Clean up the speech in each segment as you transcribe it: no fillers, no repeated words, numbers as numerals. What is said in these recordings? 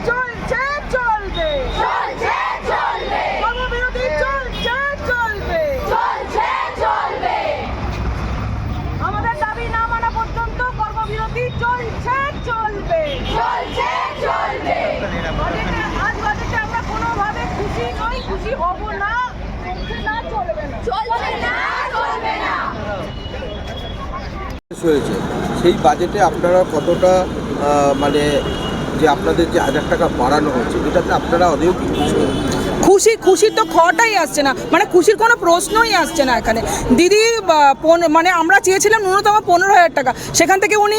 চলছে চলবে, চলছে চলবে, কর্মবিরতি চলছে চলবে, চলছে চলবে, আমাদের দাবি না মানা পর্যন্ত কর্মবিরতি চলছে চলবে, চলছে চলবে। আজ বাজেটে আমরা কোনোভাবে খুশি নই, খুশি হব না, চলছে না চলবে না, চলছে না চলবে না। হয়েছে সেই বাজেটে আপনারা কতটা মানে যে আপনাদের যে 1000 টাকা বাড়ানো হচ্ছে এটাতে আপনারা অনেক কিছু খুশির তো খাওয়াটাই আসছে না, মানে খুশির কোনো প্রশ্নই আসছে না এখানে। দিদি মানে আমরা চেয়েছিলাম ন্যূনতম 15,000 টাকা, সেখান থেকে উনি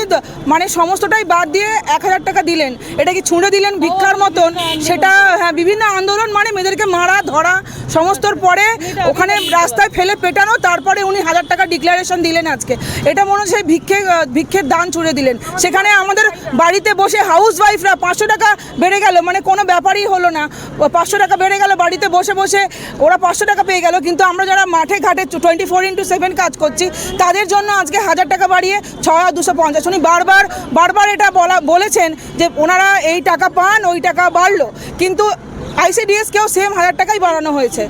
মানে সমস্তটাই বাদ দিয়ে 1000 টাকা দিলেন। এটা কি ছুঁড়ে দিলেন ভিক্ষার মতন? সেটা হ্যাঁ, বিভিন্ন আন্দোলন মানে মেয়েদেরকে মারা ধরা সমস্তর পরে ওখানে রাস্তায় ফেলে পেটানো, তারপরে উনি 1000 টাকা ডিক্লারেশন দিলেন আজকে। এটা মনে হচ্ছে ভিক্ষের দান ছুঁড়ে দিলেন। সেখানে আমাদের বাড়িতে বসে হাউস ওয়াইফরা 500 টাকা বেড়ে গেল, মানে কোনো ব্যাপারই হলো না। 500 টাকা বেড়ে গেল, বাড়িতে বসে বসে ওরা 500 টাকা পেয়ে গেল, কিন্তু আমরা যারা মাঠে ঘাটে 24x7 কাজ করছি তাদের জন্য আজকে 1000 টাকা বাড়িয়ে 6250। উনি বারবার এটা বলেছেন যে ওনারা এই টাকা পান, ওই টাকা বাড়লো, কিন্তু ICDS-কেও সেম 1000 টাকাই বাড়ানো হয়েছে।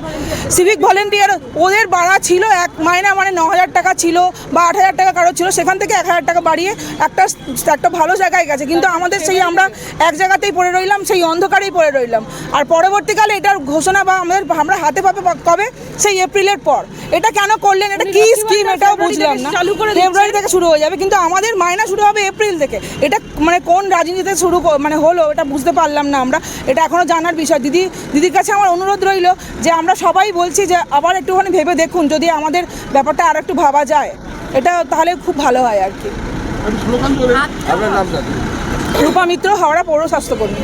সিভিক ভলেন্টিয়ার ওদের বাড়া ছিল এক মাইনা, মানে 9000 টাকা ছিল বা 8000 টাকা কারো ছিল, সেখান থেকে 1000 টাকা বাড়িয়ে একটা ভালো জায়গায় গেছে। কিন্তু আমাদের সেই আমরা এক জায়গাতেই পড়ে রইলাম, সেই অন্ধকারেই পড়ে রইলাম। আর পরবর্তীকালে এটার ঘোষণা বা আমরা হাতে পাবে কবে? সেই এপ্রিলের পর। এটা কেন করলেন? এটা কি স্কিম? এটাও বুঝলাম না। ফেব্রুয়ারি থেকে শুরু হয়ে যাবে, কিন্তু আমাদের মাইনা শুরু হবে এপ্রিল থেকে। এটা মানে কোন রাজনীতিতে শুরু মানে হলো এটা বুঝতে পারলাম না আমরা। এটা এখনও জানার বিষয়। দিদির কাছে আমার অনুরোধ রইল যে আমরা সবাই বলছি যে আবার একটুখানি ভেবে দেখুন, যদি আমাদের ব্যাপারটা আর একটু ভাবা যায় এটা তাহলে খুব ভালো হয় আর কি। আপনার নাম জানি রূপা মিত্র, হাওড়া পৌর স্বাস্থ্যকর্মী।